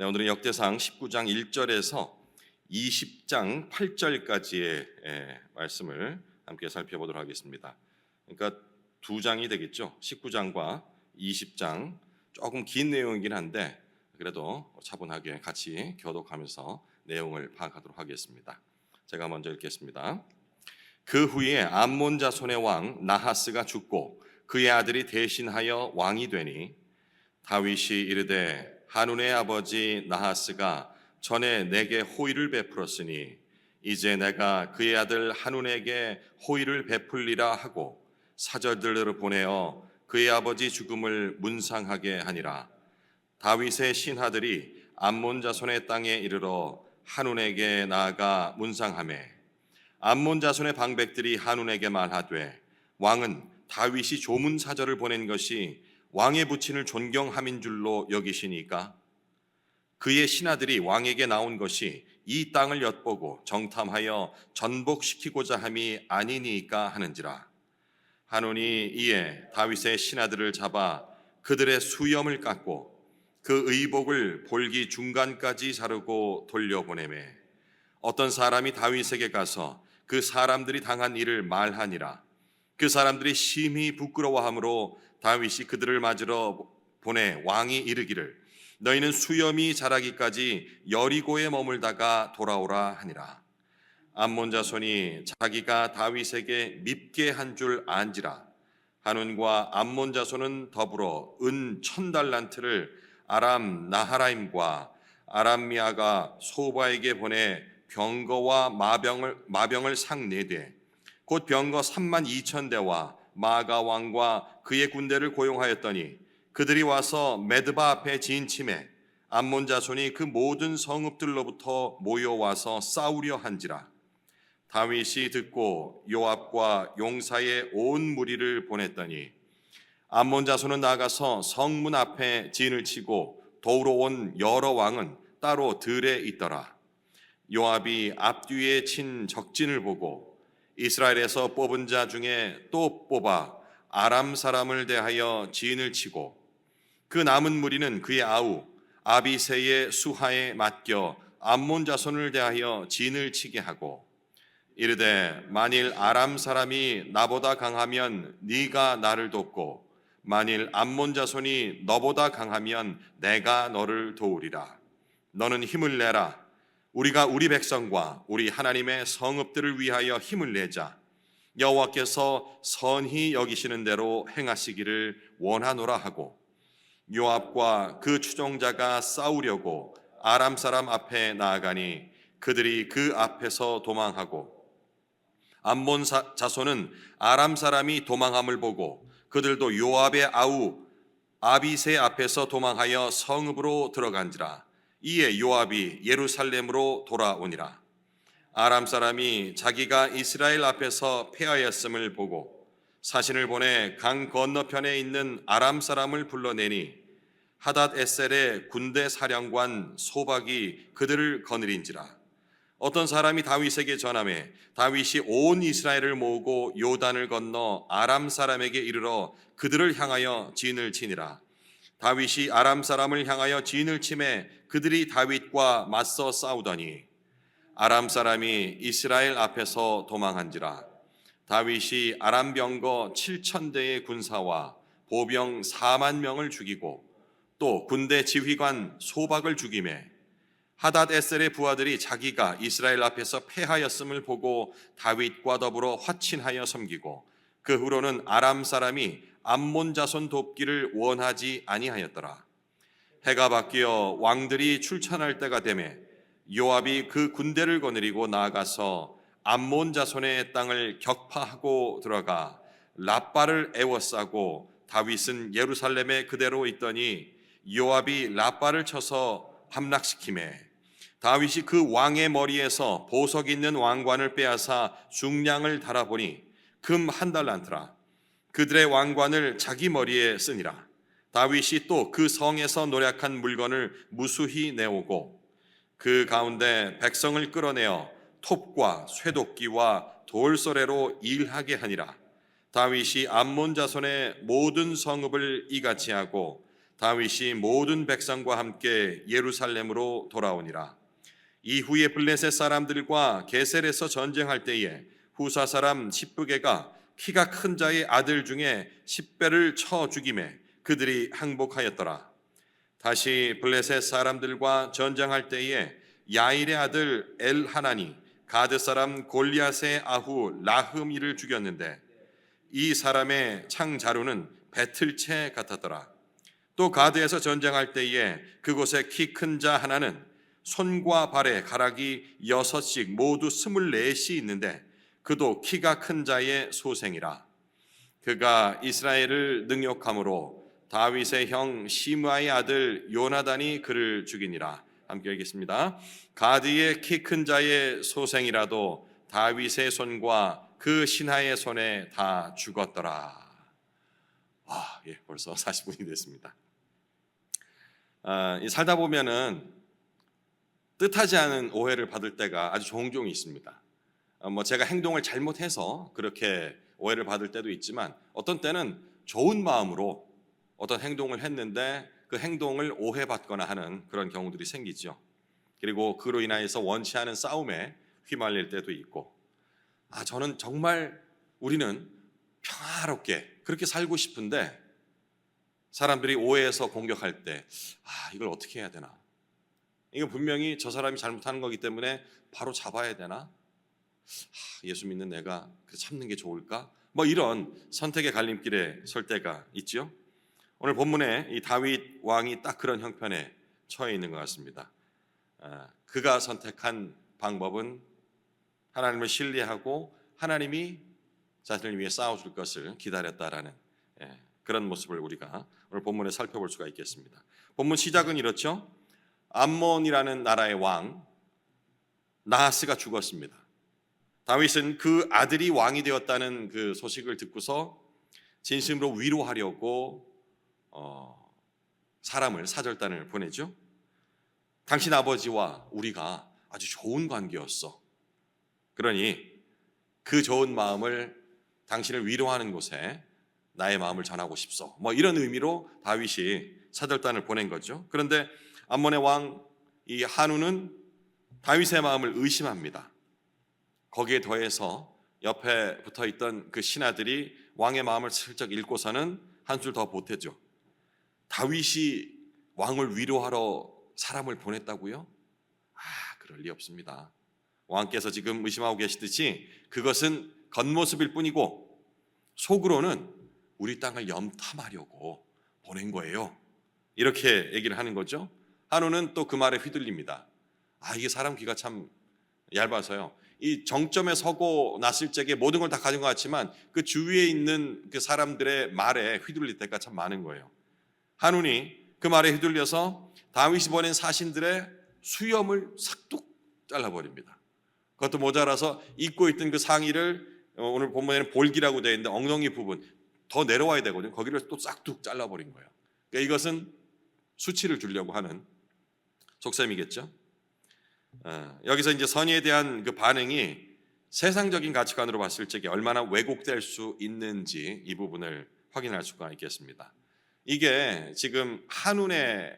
네, 오늘은 역대상 19장 1절에서 20장 8절까지의 말씀을 함께 살펴보도록 하겠습니다. 그러니까 두 장이 되겠죠. 19장과 20장 조금 긴 내용이긴 한데 그래도 차분하게 같이 교독하면서 내용을 파악하도록 하겠습니다. 제가 먼저 읽겠습니다. 그 후에 암몬 자손의 왕 나하스가 죽고 그의 아들이 대신하여 왕이 되니 다윗이 이르되 한운의 아버지 나하스가 전에 내게 호의를 베풀었으니 이제 내가 그의 아들 한운에게 호의를 베풀리라 하고 사절들을 보내어 그의 아버지 죽음을 문상하게 하니라. 다윗의 신하들이 암몬 자손의 땅에 이르러 한운에게 나아가 문상하매 암몬 자손의 방백들이 한운에게 말하되 왕은 다윗이 조문 사절을 보낸 것이 왕의 부친을 존경함인 줄로 여기시니까 그의 신하들이 왕에게 나온 것이 이 땅을 엿보고 정탐하여 전복시키고자 함이 아니니까 하는지라. 한운이 이에 다윗의 신하들을 잡아 그들의 수염을 깎고 그 의복을 볼기 중간까지 자르고 돌려보내매 어떤 사람이 다윗에게 가서 그 사람들이 당한 일을 말하니라. 그 사람들이 심히 부끄러워하므로 다윗이 그들을 맞으러 보내 왕이 이르기를 너희는 수염이 자라기까지 여리고에 머물다가 돌아오라 하니라. 암몬 자손이 자기가 다윗에게 밉게 한 줄 안지라. 한운과 암몬 자손은 더불어 은 1000달란트를 아람 나하라임과 아람미아가 소바에게 보내 병거와 마병을 상 4대 곧 병거 32,000대와 마가 왕과 그의 군대를 고용하였더니 그들이 와서 메드바 앞에 진침해 암몬 자손이 그 모든 성읍들로부터 모여와서 싸우려 한지라. 다윗이 듣고 요압과 용사의 온 무리를 보냈더니 암몬 자손은 나가서 성문 앞에 진을 치고 도우러 온 여러 왕은 따로 들에 있더라. 요압이 앞뒤에 친 적진을 보고 이스라엘에서 뽑은 자 중에 또 뽑아 아람 사람을 대하여 진을 치고 그 남은 무리는 그의 아우 아비새의 수하에 맡겨 암몬 자손을 대하여 진을 치게 하고 이르되 만일 아람 사람이 나보다 강하면 네가 나를 돕고 만일 암몬 자손이 너보다 강하면 내가 너를 도우리라. 너는 힘을 내라. 우리가 우리 백성과 우리 하나님의 성읍들을 위하여 힘을 내자. 여호와께서 선히 여기시는 대로 행하시기를 원하노라 하고 요압과 그 추종자가 싸우려고 아람 사람 앞에 나아가니 그들이 그 앞에서 도망하고 암몬 자손은 아람 사람이 도망함을 보고 그들도 요압의 아우 아비새 앞에서 도망하여 성읍으로 들어간지라. 이에 요압이 예루살렘으로 돌아오니라. 아람 사람이 자기가 이스라엘 앞에서 패하였음을 보고 사신을 보내 강 건너편에 있는 아람 사람을 불러내니 하닷 에셀의 군대 사령관 소박이 그들을 거느린지라. 어떤 사람이 다윗에게 전하매 다윗이 온 이스라엘을 모으고 요단을 건너 아람 사람에게 이르러 그들을 향하여 진을 치니라. 다윗이 아람 사람을 향하여 진을 치매 그들이 다윗과 맞서 싸우더니 아람 사람이 이스라엘 앞에서 도망한지라. 다윗이 아람 병거 7,000대의 군사와 보병 4만 명을 죽이고 또 군대 지휘관 소박을 죽이매 하닷 에셀의 부하들이 자기가 이스라엘 앞에서 패하였음을 보고 다윗과 더불어 화친하여 섬기고 그 후로는 아람 사람이 암몬 자손 돕기를 원하지 아니하였더라. 해가 바뀌어 왕들이 출전할 때가 되매 요압이 그 군대를 거느리고 나아가서 암몬 자손의 땅을 격파하고 들어가 랍바를 에워싸고 다윗은 예루살렘에 그대로 있더니 요압이 랍바를 쳐서 함락시키매 다윗이 그 왕의 머리에서 보석 있는 왕관을 빼앗아 중량을 달아보니 금 1달란트라. 그들의 왕관을 자기 머리에 쓰니라. 다윗이 또 그 성에서 노략한 물건을 무수히 내오고 그 가운데 백성을 끌어내어 톱과 쇠도끼와 돌소래로 일하게 하니라. 다윗이 암몬 자손의 모든 성읍을 이같이 하고 다윗이 모든 백성과 함께 예루살렘으로 돌아오니라. 이후에 블레셋 사람들과 게셀에서 전쟁할 때에 후사 사람 십부게가 키가 큰 자의 아들 중에 10배를 쳐 죽임에 그들이 항복하였더라. 다시 블레셋 사람들과 전쟁할 때에 야일의 아들 엘하나니 가드 사람 골리앗의 아후 라흐미를 죽였는데 이 사람의 창자루는 배틀채 같았더라. 또 가드에서 전쟁할 때에 그곳에 키 큰 자 하나는 손과 발에 가락이 6씩 모두 24이 있는데 그도 키가 큰 자의 소생이라. 그가 이스라엘을 능욕함으로 다윗의 형 시므아의 아들 요나단이 그를 죽이니라. 함께 읽겠습니다. 가드의 키 큰 자의 소생이라도 다윗의 손과 그 신하의 손에 다 죽었더라. 벌써 40분이 됐습니다. 살다 보면은 뜻하지 않은 오해를 받을 때가 아주 종종 있습니다. 제가 행동을 잘못해서 그렇게 오해를 받을 때도 있지만 어떤 때는 좋은 마음으로 어떤 행동을 했는데 그 행동을 오해받거나 하는 그런 경우들이 생기죠. 그리고 그로 인하여서 원치 않은 싸움에 휘말릴 때도 있고, 저는 정말 우리는 평화롭게 그렇게 살고 싶은데 사람들이 오해해서 공격할 때 이걸 어떻게 해야 되나? 이거 분명히 저 사람이 잘못하는 거기 때문에 바로 잡아야 되나? 예수 믿는 내가 참는 게 좋을까? 이런 선택의 갈림길에 설 때가 있죠. 오늘 본문에 이 다윗 왕이 딱 그런 형편에 처해 있는 것 같습니다. 그가 선택한 방법은 하나님을 신뢰하고 하나님이 자신을 위해 싸워줄 것을 기다렸다라는 그런 모습을 우리가 오늘 본문에 살펴볼 수가 있겠습니다. 본문 시작은 이렇죠. 암몬이라는 나라의 왕 나하스가 죽었습니다. 다윗은 그 아들이 왕이 되었다는 그 소식을 듣고서 진심으로 위로하려고 사람을 사절단을 보내죠. 당신 아버지와 우리가 아주 좋은 관계였어. 그러니 그 좋은 마음을 당신을 위로하는 곳에 나의 마음을 전하고 싶소. 이런 의미로 다윗이 사절단을 보낸 거죠. 그런데 암몬의 왕 이 한우는 다윗의 마음을 의심합니다. 거기에 더해서 옆에 붙어있던 그 신하들이 왕의 마음을 슬쩍 읽고서는 한술 더 보태죠. 다윗이 왕을 위로하러 사람을 보냈다고요? 그럴 리 없습니다. 왕께서 지금 의심하고 계시듯이 그것은 겉모습일 뿐이고 속으로는 우리 땅을 염탐하려고 보낸 거예요. 이렇게 얘기를 하는 거죠. 한우는 또 그 말에 휘둘립니다. 이게 사람 귀가 참 얇아서요. 이 정점에 서고 났을 적에 모든 걸 다 가진 것 같지만 그 주위에 있는 그 사람들의 말에 휘둘릴 때가 참 많은 거예요. 한운이 그 말에 휘둘려서 다윗이 보낸 사신들의 수염을 싹둑 잘라버립니다. 그것도 모자라서 입고 있던 그 상의를 오늘 본문에는 볼기라고 되어 있는데 엉덩이 부분 더 내려와야 되거든요. 거기를 또 싹둑 잘라버린 거예요. 그러니까 이것은 수치를 주려고 하는 속셈이겠죠. 여기서 이제 선의에 대한 그 반응이 세상적인 가치관으로 봤을 적에 얼마나 왜곡될 수 있는지 이 부분을 확인할 수가 있겠습니다. 이게 지금 한운의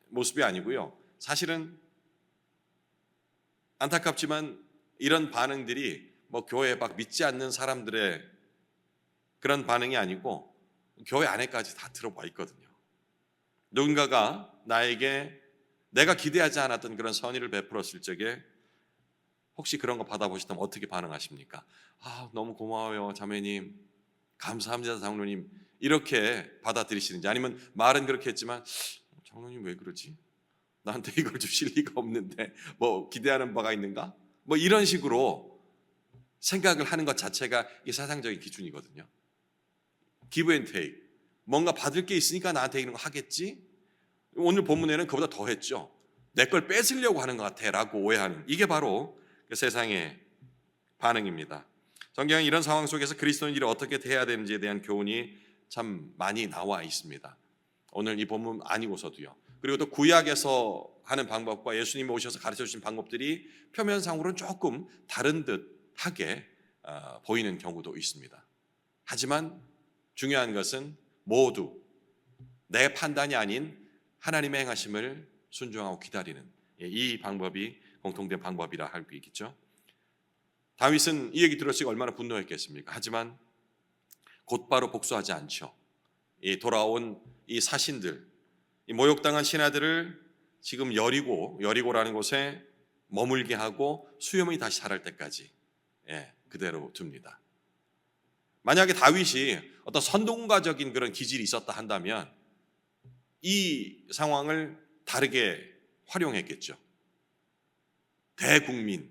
모습이 아니고요. 사실은 안타깝지만 이런 반응들이 교회에 막 믿지 않는 사람들의 그런 반응이 아니고 교회 안에까지 다 들어와 있거든요. 누군가가 나에게 내가 기대하지 않았던 그런 선의를 베풀었을 적에 혹시 그런 거 받아보시다면 어떻게 반응하십니까? 너무 고마워요 자매님, 감사합니다 장로님, 이렇게 받아들이시는지, 아니면 말은 그렇게 했지만 장로님 왜 그러지? 나한테 이걸 주실 리가 없는데 기대하는 바가 있는가? 이런 식으로 생각을 하는 것 자체가 이 사상적인 기준이거든요. give and take, 뭔가 받을 게 있으니까 나한테 이런 거 하겠지? 오늘 본문에는 그보다 더 했죠. 내 걸 뺏으려고 하는 것 같아 라고 오해하는, 이게 바로 그 세상의 반응입니다. 성경은 이런 상황 속에서 그리스도인들이 어떻게 대해야 되는지에 대한 교훈이 참 많이 나와 있습니다. 오늘 이 본문 아니고서도요. 그리고 또 구약에서 하는 방법과 예수님이 오셔서 가르쳐 주신 방법들이 표면상으로는 조금 다른 듯하게 보이는 경우도 있습니다. 하지만 중요한 것은 모두 내 판단이 아닌 하나님의 행하심을 순종하고 기다리는 이 방법이 공통된 방법이라 할 수 있겠죠. 다윗은 이 얘기 들었을 때 얼마나 분노했겠습니까? 하지만 곧바로 복수하지 않죠. 이 돌아온 이 사신들, 이 모욕당한 신하들을 지금 여리고라는 곳에 머물게 하고 수염이 다시 자랄 때까지 그대로 둡니다. 만약에 다윗이 어떤 선동가적인 그런 기질이 있었다 한다면 이 상황을 다르게 활용했겠죠. 대국민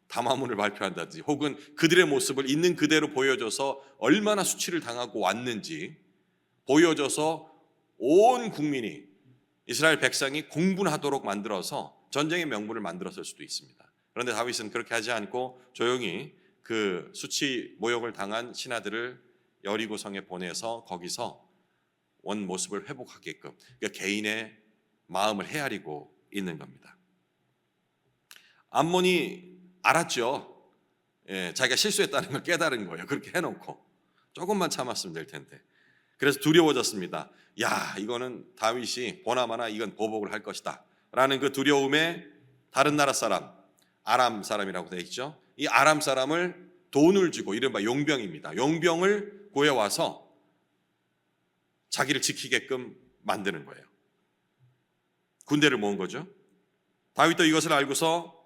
담화문을 발표한다든지 혹은 그들의 모습을 있는 그대로 보여줘서 얼마나 수치를 당하고 왔는지 보여줘서 온 국민이 이스라엘 백성이 공분하도록 만들어서 전쟁의 명분을 만들었을 수도 있습니다. 그런데 다윗은 그렇게 하지 않고 조용히 그 수치 모욕을 당한 신하들을 여리고성에 보내서 거기서 원 모습을 회복하게끔 그러니까 개인의 마음을 헤아리고 있는 겁니다. 암몬이 알았죠. 자기가 실수했다는 걸 깨달은 거예요. 그렇게 해놓고 조금만 참았으면 될 텐데. 그래서 두려워졌습니다. 야, 이거는 다윗이 보나마나 이건 보복을 할 것이다 라는 그 두려움에 다른 나라 사람, 아람 사람이라고 되어 있죠. 이 아람 사람을 돈을 주고 이른바 용병입니다. 용병을 구해와서 자기를 지키게끔 만드는 거예요. 군대를 모은 거죠. 다윗도 이것을 알고서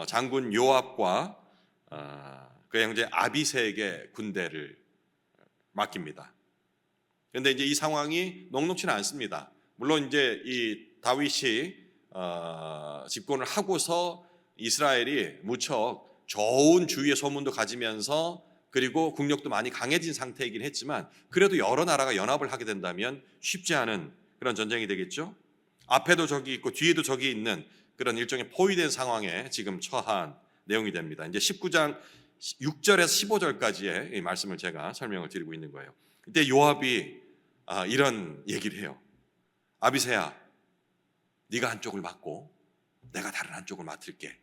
장군 요압과 그의 형제 아비새에게 군대를 맡깁니다. 그런데 이제 이 상황이 녹록치는 않습니다. 물론 이제 이 다윗이 집권을 하고서 이스라엘이 무척 좋은 주위의 소문도 가지면서 그리고 국력도 많이 강해진 상태이긴 했지만 그래도 여러 나라가 연합을 하게 된다면 쉽지 않은 그런 전쟁이 되겠죠. 앞에도 적이 있고 뒤에도 적이 있는 그런 일종의 포위된 상황에 지금 처한 내용이 됩니다. 이제 19장 6절에서 15절까지의 이 말씀을 제가 설명을 드리고 있는 거예요. 그때 요압이 이런 얘기를 해요. 아비새야, 네가 한쪽을 맡고 내가 다른 한쪽을 맡을게.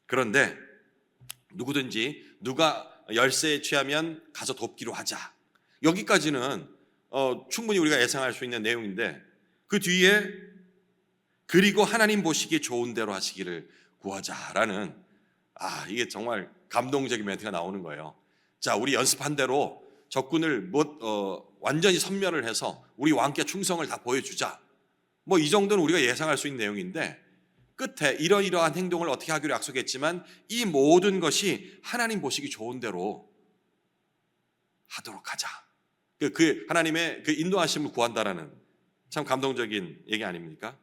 그런데 누구든지 누가 열세에 취하면 가서 돕기로 하자. 여기까지는 충분히 우리가 예상할 수 있는 내용인데 그 뒤에 그리고 하나님 보시기에 좋은 대로 하시기를 구하자라는 이게 정말 감동적인 멘트가 나오는 거예요. 자, 우리 연습한 대로 적군을 완전히 섬멸을 해서 우리 왕께 충성을 다 보여주자. 뭐 이 정도는 우리가 예상할 수 있는 내용인데 끝에 이러이러한 행동을 어떻게 하기로 약속했지만 이 모든 것이 하나님 보시기 좋은 대로 하도록 하자. 그 하나님의 그 인도하심을 구한다라는 참 감동적인 얘기 아닙니까?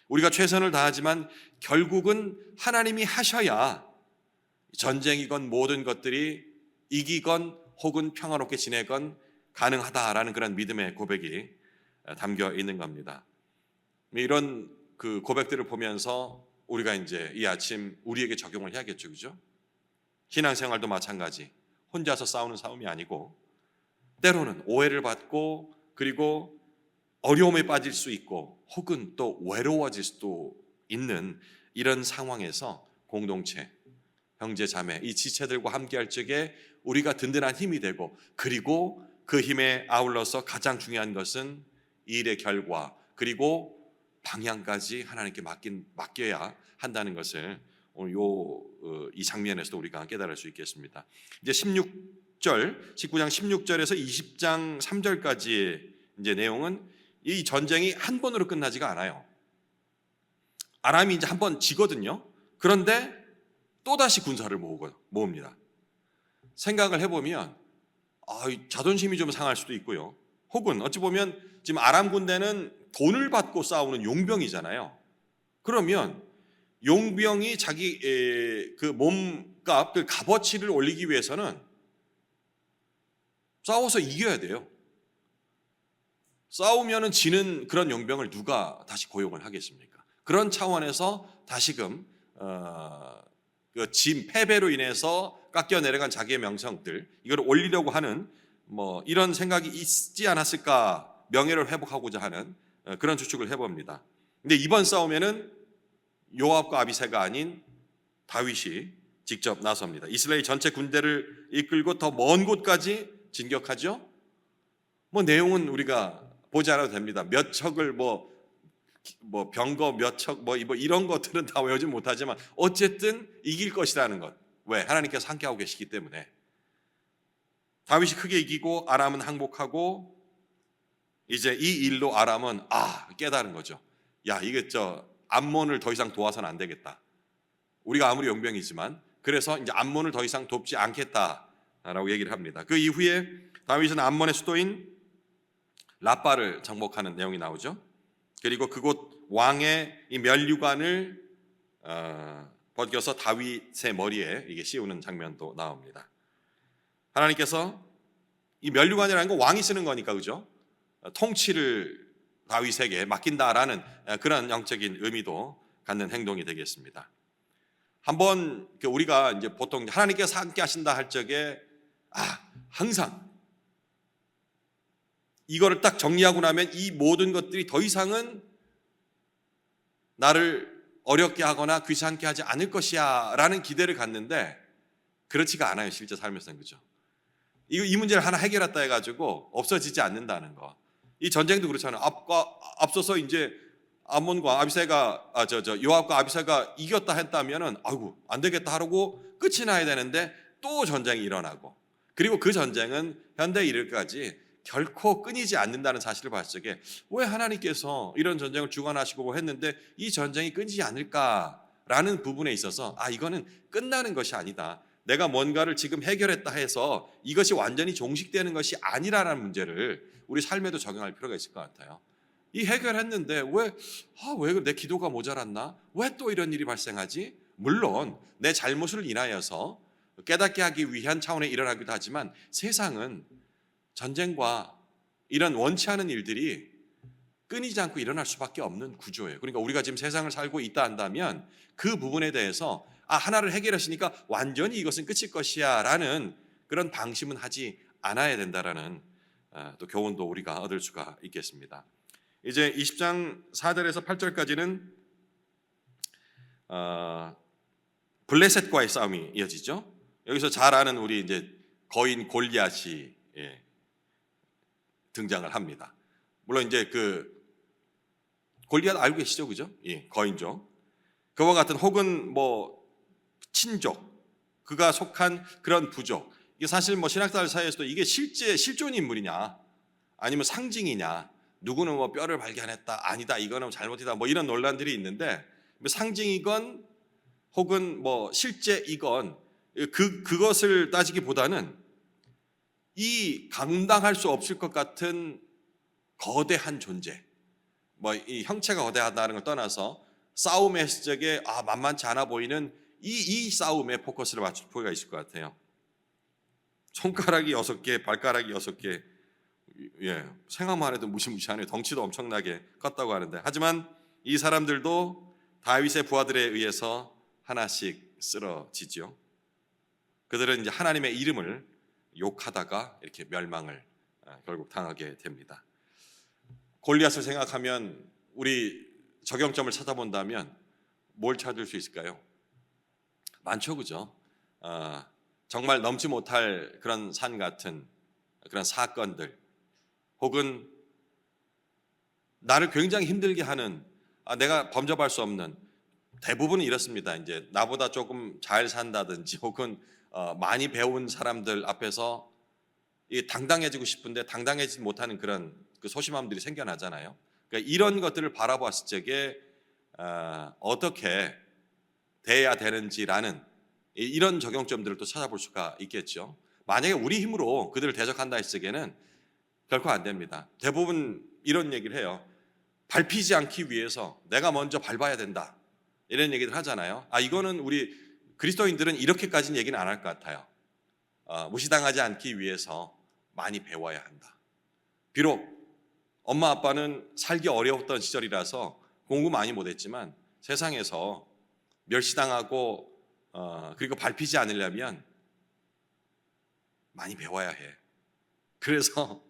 우리가 최선을 다하지만 결국은 하나님이 하셔야 전쟁이건 모든 것들이 이기건 혹은 평화롭게 지내건 가능하다라는 그런 믿음의 고백이 담겨 있는 겁니다. 이런 그 고백들을 보면서 우리가 이제 이 아침 우리에게 적용을 해야겠죠, 그죠? 신앙생활도 마찬가지. 혼자서 싸우는 싸움이 아니고 때로는 오해를 받고 그리고 어려움에 빠질 수 있고 혹은 또 외로워질 수도 있는 이런 상황에서 공동체, 형제 자매 이 지체들과 함께할 적에 우리가 든든한 힘이 되고 그리고 그 힘에 아울러서 가장 중요한 것은 이 일의 결과 그리고 방향까지 하나님께 맡겨야 한다는 것을 오늘 이 장면에서도 우리가 깨달을 수 있겠습니다. 이제 19장 16절에서 20장 3절까지의 이제 내용은 이 전쟁이 한 번으로 끝나지가 않아요. 아람이 이제 한 번 지거든요. 그런데 또다시 군사를 모읍니다. 생각을 해보면 자존심이 좀 상할 수도 있고요. 혹은 어찌 보면 지금 아람 군대는 돈을 받고 싸우는 용병이잖아요. 그러면 용병이 자기 그 몸값, 그 값어치를 올리기 위해서는 싸워서 이겨야 돼요. 싸우면은 지는 그런 용병을 누가 다시 고용을 하겠습니까? 그런 차원에서 다시금 그 패배로 인해서 깎여 내려간 자기의 명성들 이걸 올리려고 하는 뭐 이런 생각이 있지 않았을까? 명예를 회복하고자 하는 그런 추측을 해봅니다. 근데 이번 싸움에는 요압과 아비새가 아닌 다윗이 직접 나섭니다. 이스라엘 전체 군대를 이끌고 더 먼 곳까지 진격하죠. 뭐 내용은 우리가 보지 않아도 됩니다. 몇 척을 뭐 병거 몇 척 뭐 이런 것들은 다 외우지 못하지만 어쨌든 이길 것이라는 것. 왜? 하나님께서 함께하고 계시기 때문에. 다윗이 크게 이기고 아람은 항복하고 이제 이 일로 아람은 깨달은 거죠. 야, 이게 암몬을 더 이상 도와서는 안 되겠다. 우리가 아무리 용병이지만 그래서 이제 암몬을 더 이상 돕지 않겠다라고 얘기를 합니다. 그 이후에 다윗은 암몬의 수도인 라빠를 정복하는 내용이 나오죠. 그리고 그곳 왕의 이 면류관을 벗겨서 다윗의 머리에 이게 씌우는 장면도 나옵니다. 하나님께서 이 면류관이라는 건 왕이 쓰는 거니까, 그죠? 통치를 다윗에게 맡긴다라는 그런 영적인 의미도 갖는 행동이 되겠습니다. 한번 우리가 이제 보통 하나님께서 함께 하신다 할 적에 항상 이거를 딱 정리하고 나면 이 모든 것들이 더 이상은 나를 어렵게 하거나 귀찮게 하지 않을 것이야 라는 기대를 갖는데 그렇지가 않아요. 실제 삶에서는. 그죠? 이 문제를 하나 해결했다 해가지고 없어지지 않는다는 거. 이 전쟁도 그렇잖아요. 앞서서 이제 암몬과 아비새가 요압과 아비새가 이겼다 했다면은 아이고 안 되겠다 하고 끝이 나야 되는데 또 전쟁이 일어나고, 그리고 그 전쟁은 현대에 이르기까지 결코 끊이지 않는다는 사실을 봤을 적에 왜 하나님께서 이런 전쟁을 주관하시고 했는데 이 전쟁이 끊이지 않을까라는 부분에 있어서 이거는 끝나는 것이 아니다. 내가 뭔가를 지금 해결했다 해서 이것이 완전히 종식되는 것이 아니라는 문제를 우리 삶에도 적용할 필요가 있을 것 같아요. 이 해결했는데 왜 내 기도가 모자랐나? 왜 또 이런 일이 발생하지? 물론 내 잘못을 인하여서 깨닫게 하기 위한 차원에 일어나기도 하지만 세상은 전쟁과 이런 원치 않은 일들이 끊이지 않고 일어날 수밖에 없는 구조예요. 그러니까 우리가 지금 세상을 살고 있다 한다면 그 부분에 대해서 하나를 해결하시니까 완전히 이것은 끝일 것이야 라는 그런 방심은 하지 않아야 된다라는 또 교훈도 우리가 얻을 수가 있겠습니다. 이제 20장 4절에서 8절까지는 블레셋과의 싸움이 이어지죠. 여기서 잘 아는 우리 이제 거인 골리앗이 등장을 합니다. 물론 이제 그 골리앗 알고 계시죠, 그죠? 거인족. 그와 같은 혹은 뭐 친족, 그가 속한 그런 부족. 이게 사실 뭐 신학자들 사이에서도 이게 실제 실존 인물이냐, 아니면 상징이냐, 누구는 뭐 뼈를 발견했다, 아니다, 이거는 잘못이다, 뭐 이런 논란들이 있는데 상징이건 혹은 뭐 실제이건 그것을 따지기보다는 이 감당할 수 없을 것 같은 거대한 존재, 뭐 이 형체가 거대하다는 걸 떠나서 싸움의 했을 적에 만만치 않아 보이는 이 싸움에 포커스를 맞출 필요가 있을 것 같아요. 손가락이 6개, 발가락이 6개, 생각만 해도 무시무시하네요. 덩치도 엄청나게 컸다고 하는데, 하지만 이 사람들도 다윗의 부하들에 의해서 하나씩 쓰러지죠. 그들은 이제 하나님의 이름을 욕하다가 이렇게 멸망을 결국 당하게 됩니다. 골리앗을 생각하면 우리 적용점을 찾아본다면 뭘 찾을 수 있을까요? 많죠, 그죠? 정말 넘지 못할 그런 산 같은 그런 사건들, 혹은 나를 굉장히 힘들게 하는, 내가 범접할 수 없는, 대부분은 이렇습니다. 이제 나보다 조금 잘 산다든지 혹은 많이 배운 사람들 앞에서 당당해지고 싶은데 당당해지지 못하는 그런 그 소심함들이 생겨나잖아요. 그러니까 이런 것들을 바라봤을 적에 어떻게 돼야 되는지라는 이런 적용점들을 또 찾아볼 수가 있겠죠. 만약에 우리 힘으로 그들을 대적한다 했을 적에는 결코 안 됩니다. 대부분 이런 얘기를 해요. 밟히지 않기 위해서 내가 먼저 밟아야 된다, 이런 얘기를 하잖아요. 이거는 우리 그리스도인들은 이렇게까지는 얘기는 안 할 것 같아요. 무시당하지 않기 위해서 많이 배워야 한다. 비록 엄마 아빠는 살기 어려웠던 시절이라서 공부 많이 못했지만 세상에서 멸시당하고 그리고 밟히지 않으려면 많이 배워야 해. 그래서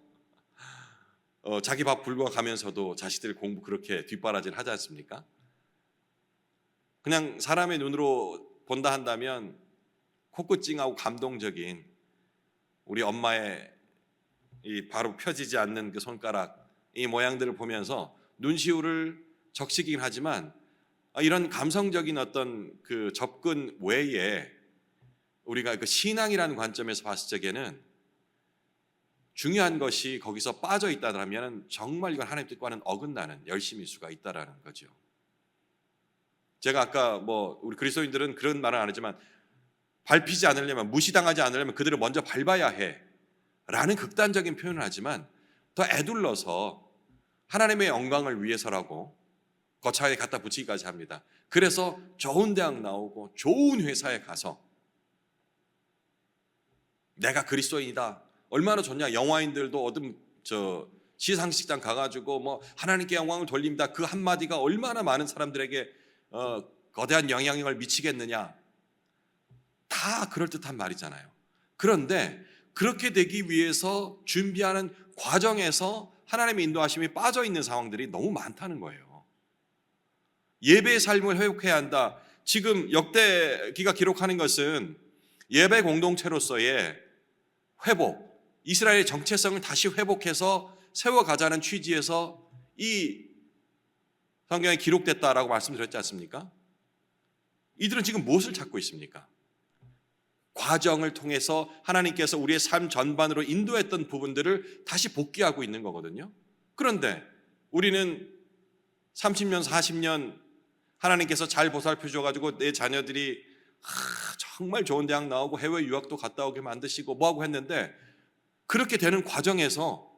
자기 밥 굶어 가면서도 자식들 공부 그렇게 뒷바라지를 하지 않습니까? 그냥 사람의 눈으로 본다 한다면 코끝찡하고 감동적인 우리 엄마의 이 바로 펴지지 않는 그 손가락, 이 모양들을 보면서 눈시울을 적시긴 하지만 이런 감성적인 어떤 그 접근 외에 우리가 그 신앙이라는 관점에서 봤을 적에는 중요한 것이 거기서 빠져 있다면 정말 이건 하나님 뜻과는 어긋나는 열심일 수가 있다라는 거죠. 제가 아까 우리 그리스도인들은 그런 말은 안 하지만 밟히지 않으려면, 무시당하지 않으려면 그들을 먼저 밟아야 해 라는 극단적인 표현을 하지만 더 애둘러서 하나님의 영광을 위해서라고 거창하게 갖다 붙이기까지 합니다. 그래서 좋은 대학 나오고 좋은 회사에 가서 내가 그리스도인이다, 얼마나 좋냐. 영화인들도 어떤 시상식장 가가지고 하나님께 영광을 돌립니다, 그 한마디가 얼마나 많은 사람들에게 거대한 영향력을 미치겠느냐. 다 그럴듯한 말이잖아요. 그런데 그렇게 되기 위해서 준비하는 과정에서 하나님의 인도하심이 빠져 있는 상황들이 너무 많다는 거예요. 예배의 삶을 회복해야 한다. 지금 역대기가 기록하는 것은 예배 공동체로서의 회복, 이스라엘의 정체성을 다시 회복해서 세워가자는 취지에서 이 성경에 기록됐다라고 말씀드렸지 않습니까? 이들은 지금 무엇을 찾고 있습니까? 과정을 통해서 하나님께서 우리의 삶 전반으로 인도했던 부분들을 다시 복귀하고 있는 거거든요. 그런데 우리는 30년, 40년 하나님께서 잘 보살펴 줘가지고 내 자녀들이 정말 좋은 대학 나오고 해외 유학도 갔다 오게 만드시고 뭐하고 했는데, 그렇게 되는 과정에서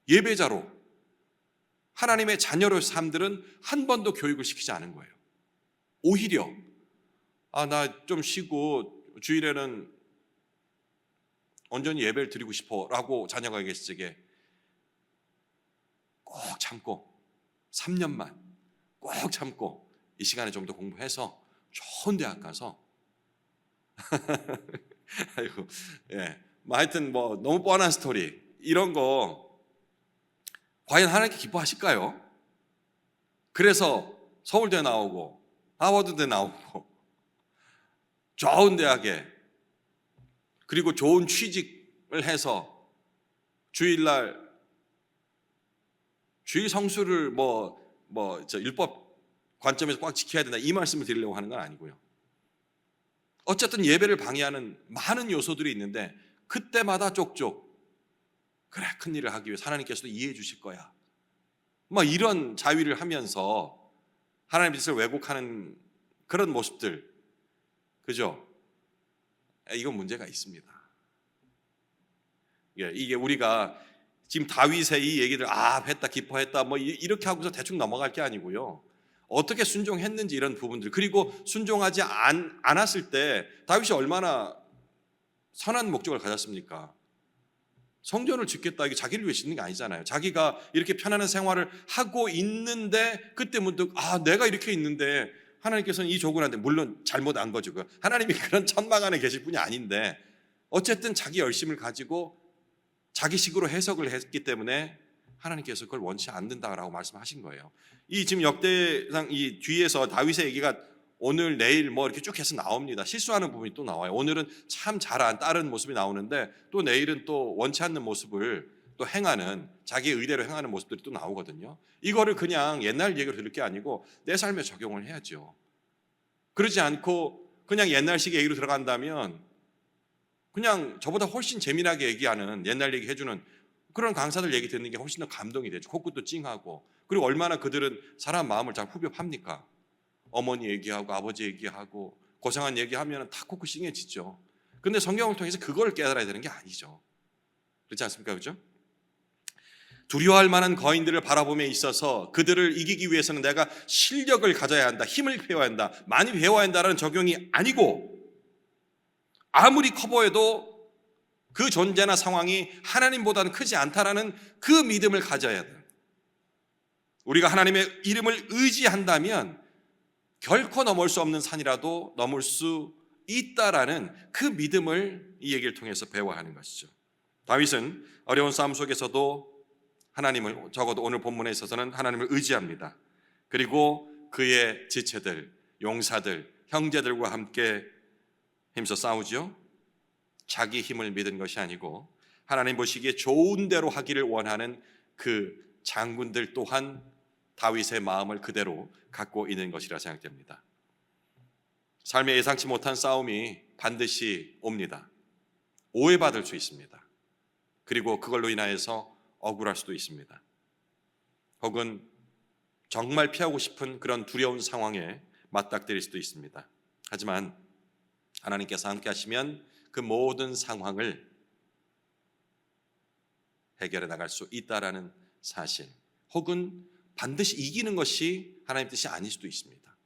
예배자로 하나님의 자녀로의 삶들은 한 번도 교육을 시키지 않은 거예요. 오히려 나 좀 쉬고 주일에는 온전히 예배를 드리고 싶어 라고 자녀가 얘기했을 적에 꼭 참고 3년만 꼭 참고 이 시간에 좀 더 공부해서 좋은 대학 가서 아이고, 하여튼 너무 뻔한 스토리, 이런 거 과연 하나님께 기뻐하실까요? 그래서 서울대 나오고 하버드대 나오고 좋은 대학에, 그리고 좋은 취직을 해서 주일날 주일 성수를 율법 관점에서 꽉 지켜야 된다, 이 말씀을 드리려고 하는 건 아니고요. 어쨌든 예배를 방해하는 많은 요소들이 있는데 그때마다 쪽쪽 그래, 큰 일을 하기 위해서 하나님께서도 이해해 주실 거야, 이런 자위를 하면서 하나님의 뜻을 왜곡하는 그런 모습들, 그죠? 이건 문제가 있습니다. 이게 우리가 지금 다윗의 이 얘기들 했다, 기뻐했다 이렇게 하고서 대충 넘어갈 게 아니고요. 어떻게 순종했는지 이런 부분들, 그리고 순종하지 않았을 때 다윗이 얼마나 선한 목적을 가졌습니까? 성전을 짓겠다, 이게 자기를 위해 짓는 게 아니잖아요. 자기가 이렇게 편안한 생활을 하고 있는데 그때 문득 내가 이렇게 있는데 하나님께서는 이 조건한테, 물론 잘못한 거죠. 하나님이 그런 천막 안에 계실 분이 아닌데 어쨌든 자기 열심을 가지고 자기식으로 해석을 했기 때문에 하나님께서 그걸 원치 않는다라고 말씀하신 거예요. 이 지금 역대상 이 뒤에서 다윗의 얘기가 오늘 내일 이렇게 쭉 해서 나옵니다. 실수하는 부분이 또 나와요. 오늘은 참 잘한 따른 모습이 나오는데 또 내일은 또 원치 않는 모습을 또 행하는, 자기 의대로 행하는 모습들이 또 나오거든요. 이거를 그냥 옛날 얘기로 들을 게 아니고 내 삶에 적용을 해야죠. 그러지 않고 그냥 옛날식 얘기로 들어간다면 그냥 저보다 훨씬 재미나게 얘기하는, 옛날 얘기 해주는 그런 강사들 얘기 듣는 게 훨씬 더 감동이 되죠. 코끝도 찡하고. 그리고 얼마나 그들은 사람 마음을 잘 후벼팝니까? 어머니 얘기하고 아버지 얘기하고 고생한 얘기하면 다 코끝 찡해지죠. 근데 성경을 통해서 그걸 깨달아야 되는 게 아니죠. 그렇지 않습니까? 그렇죠? 두려워할 만한 거인들을 바라봄에 있어서 그들을 이기기 위해서는 내가 실력을 가져야 한다, 힘을 배워야 한다, 많이 배워야 한다는 적용이 아니고, 아무리 커 보여도 그 존재나 상황이 하나님보다는 크지 않다라는 그 믿음을 가져야 돼요. 우리가 하나님의 이름을 의지한다면 결코 넘을 수 없는 산이라도 넘을 수 있다라는 그 믿음을 이 얘기를 통해서 배워야 하는 것이죠. 다윗은 어려운 싸움 속에서도 하나님을, 적어도 오늘 본문에 있어서는 하나님을 의지합니다. 그리고 그의 지체들, 용사들, 형제들과 함께 힘써 싸우죠. 자기 힘을 믿은 것이 아니고 하나님 보시기에 좋은 대로 하기를 원하는 그 장군들 또한 다윗의 마음을 그대로 갖고 있는 것이라 생각됩니다. 삶에 예상치 못한 싸움이 반드시 옵니다. 오해받을 수 있습니다. 그리고 그걸로 인하여서 억울할 수도 있습니다. 혹은 정말 피하고 싶은 그런 두려운 상황에 맞닥뜨릴 수도 있습니다. 하지만 하나님께서 함께 하시면 그 모든 상황을 해결해 나갈 수 있다라는 사실, 혹은 반드시 이기는 것이 하나님 뜻이 아닐 수도 있습니다.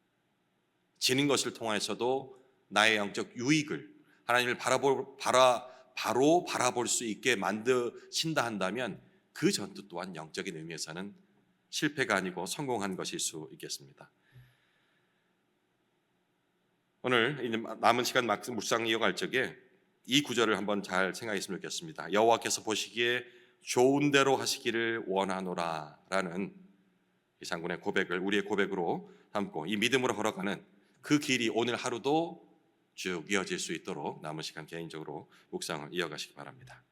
지는 것을 통해서도 나의 영적 유익을 하나님을 바로 바라볼 수 있게 만드신다 한다면 그 전투 또한 영적인 의미에서는 실패가 아니고 성공한 것일 수 있겠습니다. 오늘 남은 시간 묵상 이어갈 적에 이 구절을 한번 잘 생각했으면 좋겠습니다. 여호와께서 보시기에 좋은 대로 하시기를 원하노라 라는 이 장군의 고백을 우리의 고백으로 삼고 이 믿음으로 걸어가는 그 길이 오늘 하루도 쭉 이어질 수 있도록 남은 시간 개인적으로 묵상을 이어가시기 바랍니다.